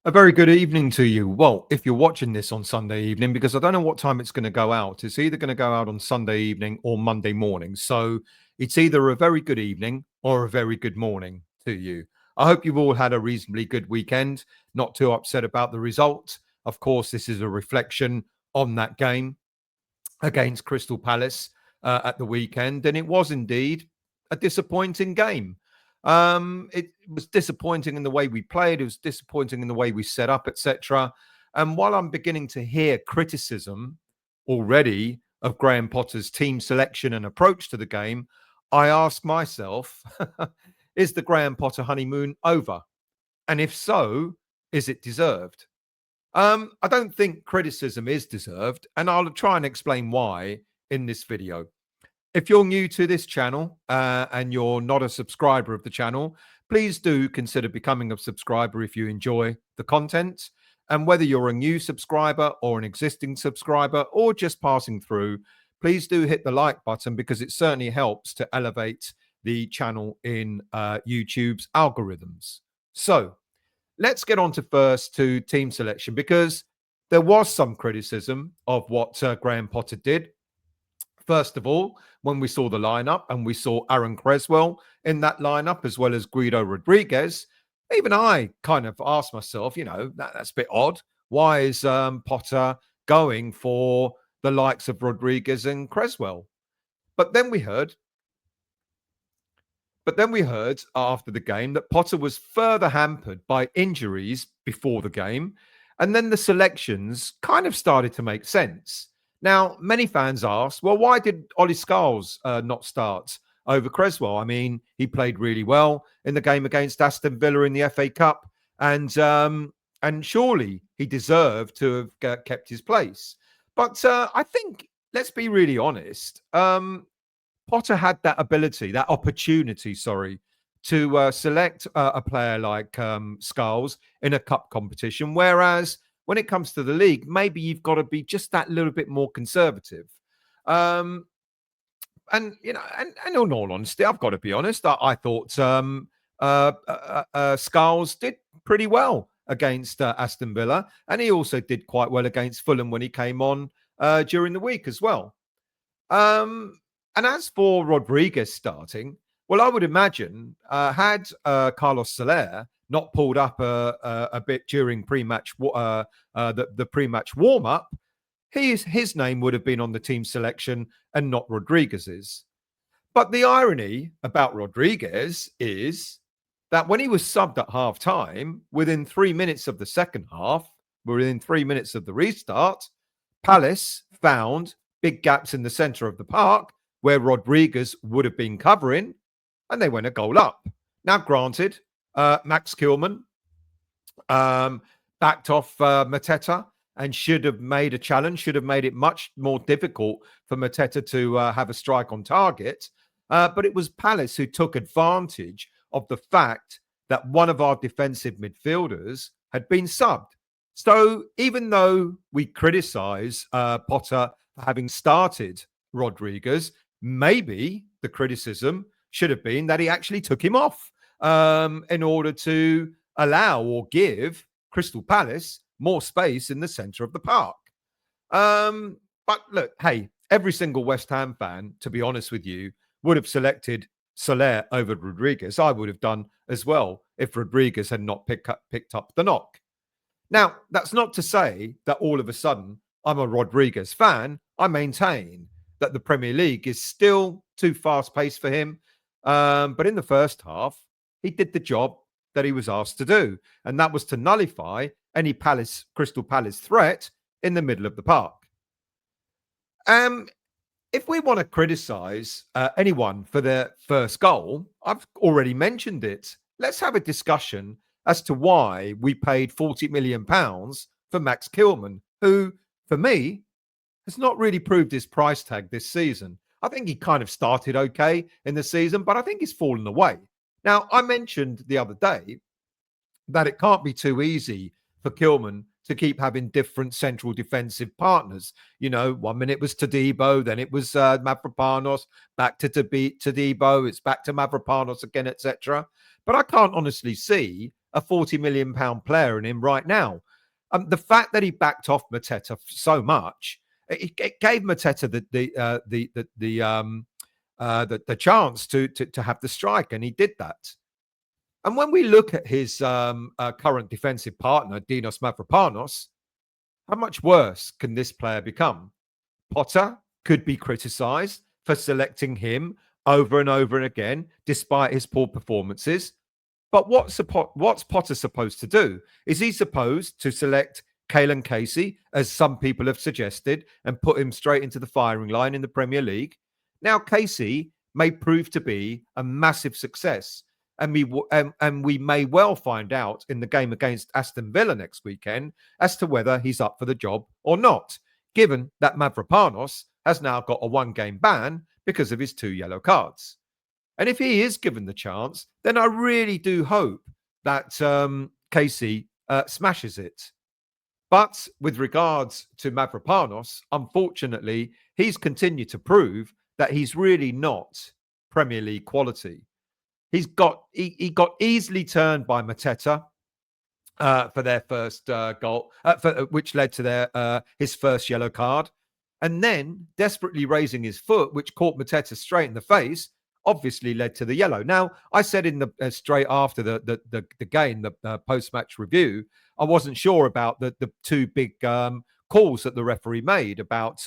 A very good evening to you. Well, if you're watching this on Sunday evening, because I don't know what time it's going to go out, it's either going to go out on Sunday evening or Monday morning. So it's either a very good evening or a very good morning to you. I hope you've all had a reasonably good weekend, not too upset about the result. Of course, this is a reflection on that game against Crystal Palace at the weekend, and it was indeed a disappointing game. It was disappointing in the way we played. It was disappointing in the way we set up, etc. And while I'm beginning to hear criticism already of Graham Potter's team selection and approach to the game, I ask myself, is the Graham Potter honeymoon over? And if so, is it deserved? I don't think criticism is deserved, and I'll try and explain why in this video. If you're new to this channel and you're not a subscriber of the channel, please do consider becoming a subscriber if you enjoy the content. And whether you're a new subscriber or an existing subscriber or just passing through, please do hit the like button because it certainly helps to elevate the channel in YouTube's algorithms. So let's get on to team selection because there was some criticism of what Graham Potter did. First of all, when we saw the lineup and we saw Aaron Creswell in that lineup as well as Guido Rodriguez, even I kind of asked myself, that's a bit odd. Why is Potter going for the likes of Rodriguez and Creswell? But then we heard after the game that Potter was further hampered by injuries before the game. And then the selections kind of started to make sense. Now, many fans asked, well, why did Ollie Scholes not start over Creswell? I mean, he played really well in the game against Aston Villa in the FA Cup. And surely he deserved to have kept his place. But I think, let's be really honest, Potter had that ability, that opportunity, to select a player like Scholes in a cup competition. Whereas when it comes to the league, maybe you've got to be just that little bit more conservative. And in all honesty, I've got to be honest. I thought Scholes did pretty well against Aston Villa, and he also did quite well against Fulham when he came on during the week as well. And as for Rodriguez starting, well, I would imagine had Carlos Soler not pulled up a bit during the pre-match warm-up, his name would have been on the team selection and not Rodriguez's. But the irony about Rodriguez is that when he was subbed at half-time, within 3 minutes of the second half, within 3 minutes of the restart, Palace found big gaps in the centre of the park where Rodriguez would have been covering, and they went a goal up. Now, granted, Max Kilman backed off Mateta and should have made a challenge, should have made it much more difficult for Mateta to have a strike on target. But it was Palace who took advantage of the fact that one of our defensive midfielders had been subbed. So even though we criticise Potter for having started Rodriguez, maybe the criticism should have been that he actually took him off in order to allow or give Crystal Palace more space in the centre of the park. But look, hey, every single West Ham fan, to be honest with you, would have selected Soler over Rodriguez. I would have done as well if Rodriguez had not picked up the knock. Now, that's not to say that all of a sudden I'm a Rodriguez fan. I maintain that the Premier League is still too fast-paced for him. But in the first half, he did the job that he was asked to do, and that was to nullify any Crystal Palace threat in the middle of the park. If we want to criticise anyone for their first goal, I've already mentioned it. Let's have a discussion as to why we paid £40 million for Max Kilman, who, for me, has not really proved his price tag this season. I think he kind of started okay in the season, but I think he's fallen away. Now, I mentioned the other day that it can't be too easy for Kilman to keep having different central defensive partners. 1 minute was Todibo, then it was Mavropanos, back to Todibo, it's back to Mavropanos again, etc. But I can't honestly see a 40 million pound player in him right now. The fact that he backed off Mateta so much, it gave Mateta the chance to have the strike, and he did that. And when we look at his current defensive partner, Dinos Mavropanos, how much worse can this player become? Potter could be criticised for selecting him over and over and again, despite his poor performances. But what's Potter supposed to do? Is he supposed to select Kalen Casey, as some people have suggested, and put him straight into the firing line in the Premier League? Now, Casey may prove to be a massive success, and we may well find out in the game against Aston Villa next weekend as to whether he's up for the job or not, given that Mavropanos has now got a one-game ban because of his 2 yellow cards. And if he is given the chance, then I really do hope that Casey smashes it. But with regards to Mavropanos, unfortunately, he's continued to prove that he's really not Premier League quality. He got easily turned by Mateta for their first goal, which led to his first yellow card, and then desperately raising his foot, which caught Mateta straight in the face, obviously led to the yellow. Now, I said in the straight after the game, the post-match review, I wasn't sure about the 2 big calls that the referee made about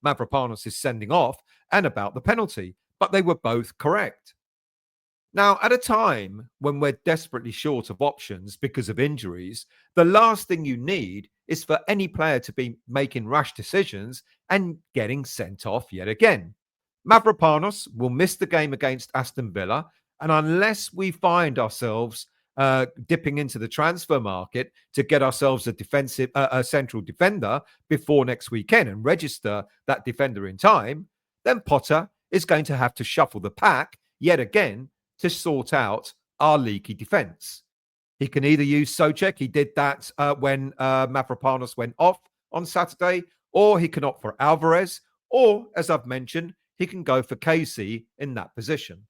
Mavropanos' sending off and about the penalty, but they were both correct. Now, at a time when we're desperately short of options because of injuries, the last thing you need is for any player to be making rash decisions and getting sent off yet again. Mavropanos will miss the game against Aston Villa, and unless we find ourselves dipping into the transfer market to get ourselves a central defender before next weekend and register that defender in time, then Potter is going to have to shuffle the pack yet again to sort out our leaky defence. He can either use Souček, he did that when Mavropanos went off on Saturday, or he can opt for Alvarez, or, as I've mentioned, he can go for Casey in that position.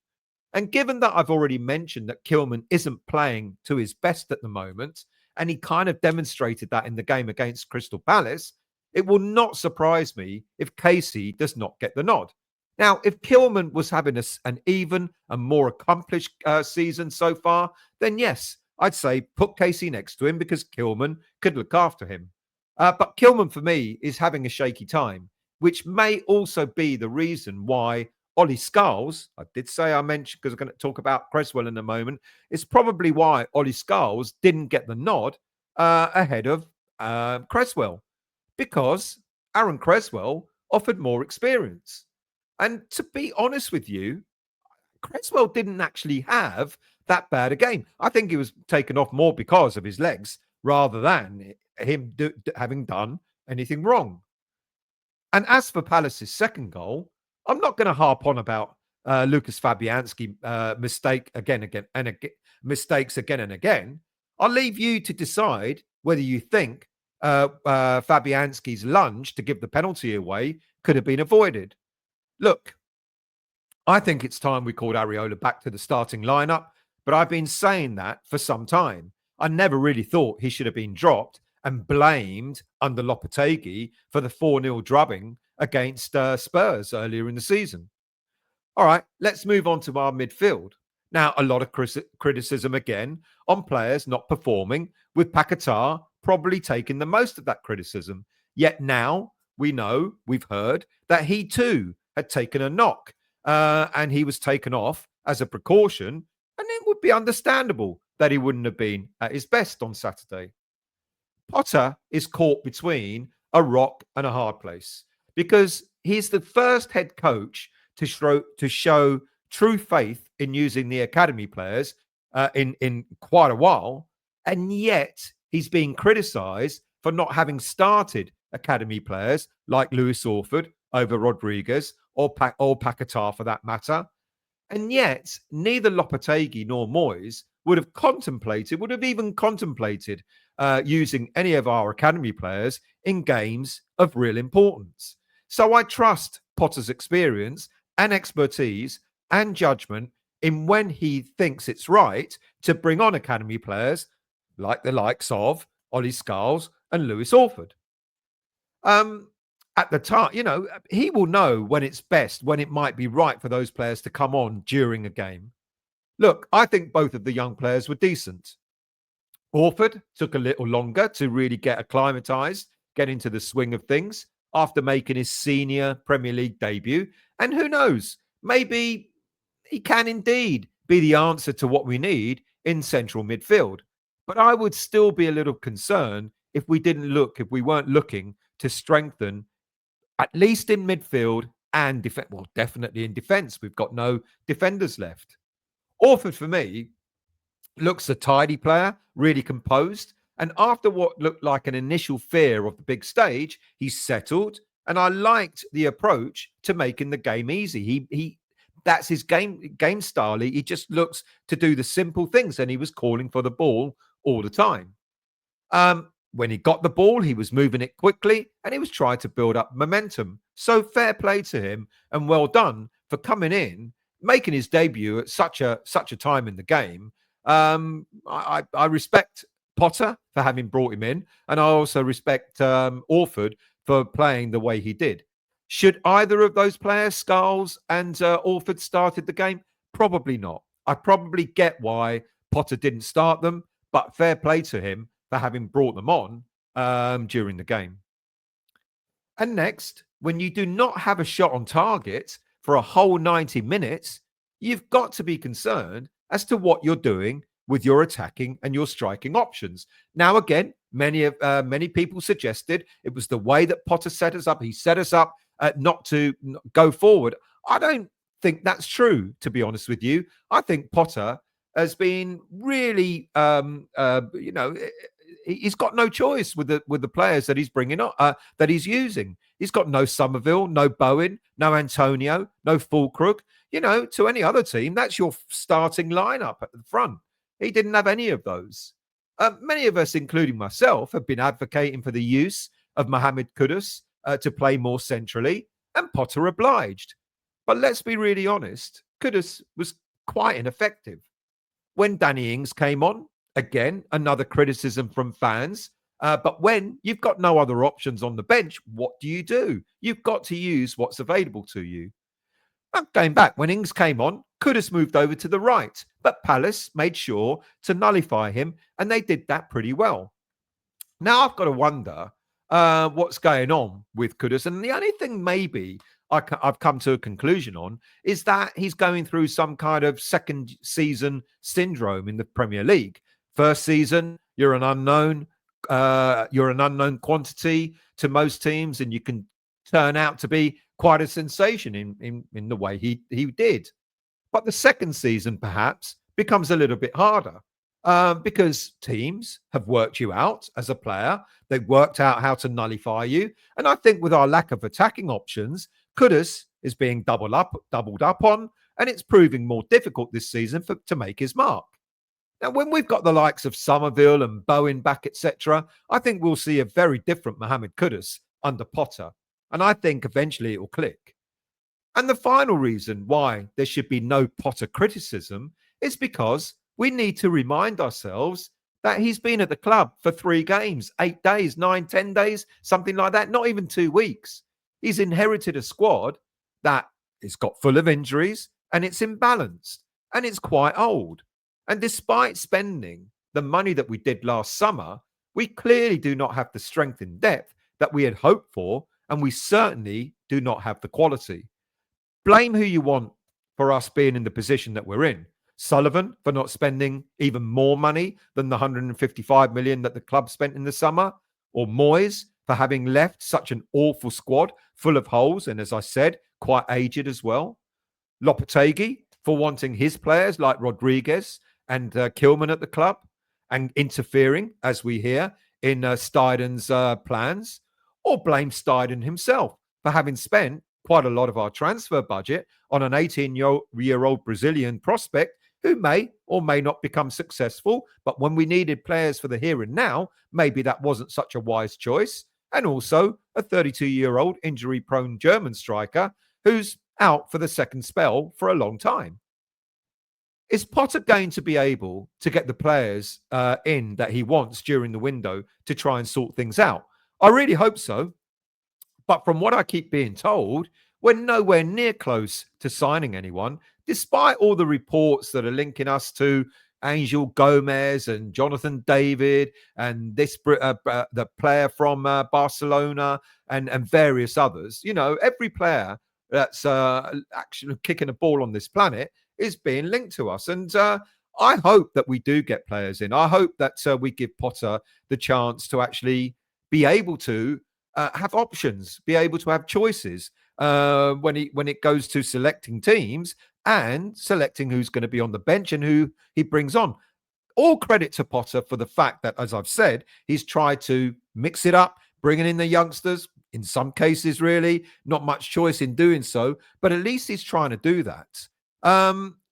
And given that I've already mentioned that Kilman isn't playing to his best at the moment, and he kind of demonstrated that in the game against Crystal Palace, it will not surprise me if Casey does not get the nod. Now, if Kilman was having an even and more accomplished season so far, then yes, I'd say put Casey next to him because Kilman could look after him. But Kilman, for me, is having a shaky time, which may also be the reason why Ollie Scholes, I did say I mentioned, because I'm going to talk about Cresswell in a moment, it's probably why Ollie Scholes didn't get the nod ahead of Cresswell, because Aaron Cresswell offered more experience. And to be honest with you, Cresswell didn't actually have that bad a game. I think he was taken off more because of his legs rather than him having done anything wrong. And as for Palace's second goal, I'm not going to harp on about Lucas Fabianski mistakes again and again. I'll leave you to decide whether you think Fabianski's lunge to give the penalty away could have been avoided. Look, I think it's time we called Areola back to the starting lineup, but I've been saying that for some time. I never really thought he should have been dropped and blamed under Lopetegui for the 4-0 drubbing against Spurs earlier in the season. All right, let's move on to our midfield. Now, a lot of criticism again on players not performing, with Paquetá probably taking the most of that criticism. Yet now we've heard that he too had taken a knock and he was taken off as a precaution, and it would be understandable that he wouldn't have been at his best on Saturday. Potter is caught between a rock and a hard place because he's the first head coach to show true faith in using the academy players in quite a while, and yet he's being criticised for not having started academy players like Lewis Orford over Rodriguez or Paquetá for that matter. And yet neither Lopetegui nor Moyes would have even contemplated using any of our academy players in games of real importance. So I trust Potter's experience and expertise and judgment in when he thinks it's right to bring on academy players like the likes of Ollie Scarles and Lewis Orford. Um, at the time, he will know when it's best, when it might be right for those players to come on during a game. Look, I think both of the young players were decent. Orford took a little longer to really get acclimatized, get into the swing of things after making his senior Premier League debut. And who knows, maybe he can indeed be the answer to what we need in central midfield. But I would still be a little concerned if we weren't looking to strengthen at least in midfield and defense. Well, definitely in defense. We've got no defenders left. Orford, for me, looks a tidy player, really composed. And after what looked like an initial fear of the big stage, he's settled. And I liked the approach to making the game easy. He that's his game style. He just looks to do the simple things, and he was calling for the ball all the time. When he got the ball, he was moving it quickly and he was trying to build up momentum. So fair play to him and well done for coming in, making his debut at such a time in the game. I respect Potter for having brought him in, and I also respect Orford for playing the way he did. Should either of those players, Scarles and Orford, started the game? Probably not. I probably get why Potter didn't start them, but fair play to him for having brought them on during the game. And next, when you do not have a shot on target for a whole 90 minutes, you've got to be concerned as to what you're doing with your attacking and your striking options. Now, again, many people suggested it was the way that Potter set us up. He set us up not to go forward. I don't think that's true, to be honest with you. I think Potter has been really, he's got no choice with the players that he's bringing up, that he's using. He's got no Somerville, no Bowen, no Antonio, no Fulcrook. To any other team, that's your starting lineup at the front. He didn't have any of those. Many of us, including myself, have been advocating for the use of Mohamed Kudus to play more centrally, and Potter obliged. But let's be really honest, Kudus was quite ineffective. When Danny Ings came on, again, another criticism from fans. But when you've got no other options on the bench, what do? You've got to use what's available to you. Going back, when Ings came on, Kudus moved over to the right, but Palace made sure to nullify him, and they did that pretty well. Now I've got to wonder what's going on with Kudus. And the only thing maybe I've come to a conclusion on is that he's going through some kind of second season syndrome in the Premier League. First season, you're an unknown quantity to most teams, and you can turn out to be quite a sensation in the way he did. But the second season perhaps becomes a little bit harder because teams have worked you out as a player. They've worked out how to nullify you. And I think with our lack of attacking options, Kudus is being doubled up on, and it's proving more difficult this season to make his mark. Now, when we've got the likes of Somerville and Bowen back, etc., I think we'll see a very different Mohamed Kudus under Potter. And I think eventually it will click. And the final reason why there should be no Potter criticism is because we need to remind ourselves that he's been at the club for 3 games, 8 days, 9, 10 days, something like that, not even 2 weeks. He's inherited a squad that is got full of injuries and it's imbalanced and it's quite old. And despite spending the money that we did last summer, we clearly do not have the strength in depth that we had hoped for, and we certainly do not have the quality. Blame who you want for us being in the position that we're in. Sullivan for not spending even more money than the 155 million that the club spent in the summer, or Moyes for having left such an awful squad full of holes and, as I said, quite aged as well. Lopetegui for wanting his players like Rodriguez and Kilman at the club and interfering, as we hear, in Steiden's plans, or blame Steiden himself for having spent quite a lot of our transfer budget on an 18-year-old Brazilian prospect who may or may not become successful. But when we needed players for the here and now, maybe that wasn't such a wise choice. And also a 32-year-old injury-prone German striker who's out for the second spell for a long time. Is Potter going to be able to get the players in that he wants during the window to try and sort things out? I really hope so. But from what I keep being told, we're nowhere near close to signing anyone, despite all the reports that are linking us to Angel Gomez and Jonathan David and the player from Barcelona and various others. You know, every player that's actually kicking a ball on this planet is being linked to us. And I hope that we do get players in. I hope that we give Potter the chance to actually be able to have options, be able to have choices when it goes to selecting teams and selecting who's going to be on the bench and who he brings on. All credit to Potter for the fact that, as I've said, he's tried to mix it up, bringing in the youngsters. In some cases, really, not much choice in doing so, but at least he's trying to do that.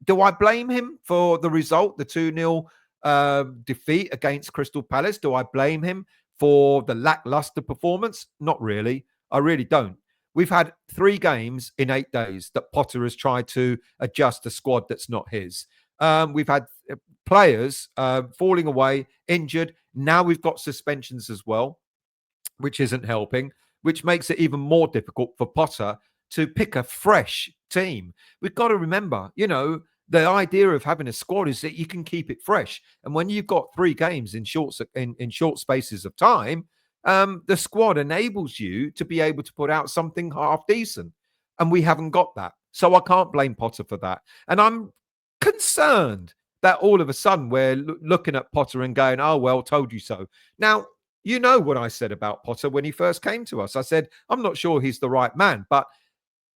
Do I blame him for the result, the 2-0 defeat against Crystal Palace? Do I blame him for the lackluster performance? Not really. I really don't. We've had 3 games in 8 days that Potter has tried to adjust a squad that's not his. We've had players falling away, injured. Now we've got suspensions as well, which isn't helping, which makes it even more difficult for Potter to pick a fresh team. We've got to remember, you know, the idea of having a squad is that you can keep it fresh. And when you've got 3 games in short spaces of time, the squad enables you to be able to put out something half decent. And we haven't got that. So I can't blame Potter for that. And I'm concerned that all of a sudden we're looking at Potter and going, oh, well, told you so. Now, you know what I said about Potter when he first came to us. I said, I'm not sure he's the right man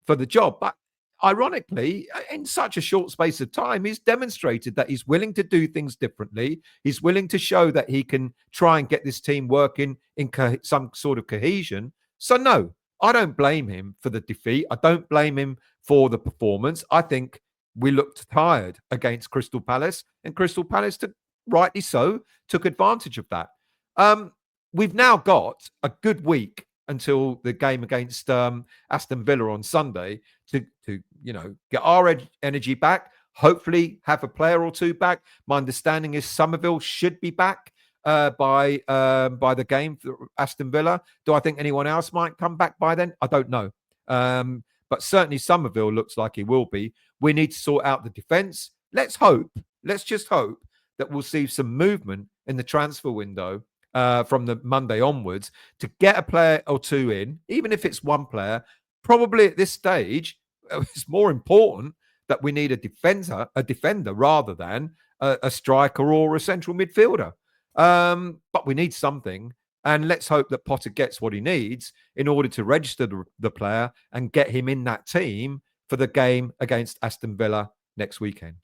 for the job. But ironically, in such a short space of time, he's demonstrated that he's willing to do things differently. He's willing to show that he can try and get this team working in some sort of cohesion. So, no, I don't blame him for the defeat. I don't blame him for the performance. I think we looked tired against Crystal Palace, and Crystal Palace, rightly so, took advantage of that. We've now got a good week until the game against Aston Villa on Sunday to get our energy back. Hopefully, have a player or 2 back. My understanding is Somerville should be back by the game for Aston Villa. Do I think anyone else might come back by then? I don't know. But certainly Somerville looks like he will be. We need to sort out the defence. Let's just hope that we'll see some movement in the transfer window from the Monday onwards to get a player or 2 in, even if it's 1 player. Probably at this stage, it's more important that we need a defender rather than a striker or a central midfielder. But we need something. And let's hope that Potter gets what he needs in order to register the player and get him in that team for the game against Aston Villa next weekend.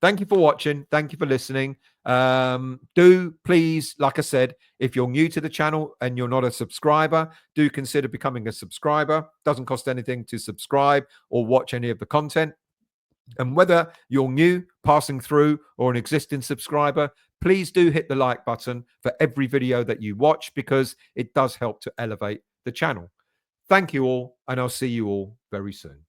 Thank you for watching. Thank you for listening. Do please, like I said, if you're new to the channel and you're not a subscriber, do consider becoming a subscriber. Doesn't cost anything to subscribe or watch any of the content. And whether you're new, passing through, or an existing subscriber, please do hit the like button for every video that you watch, because it does help to elevate the channel. Thank you all, and I'll see you all very soon.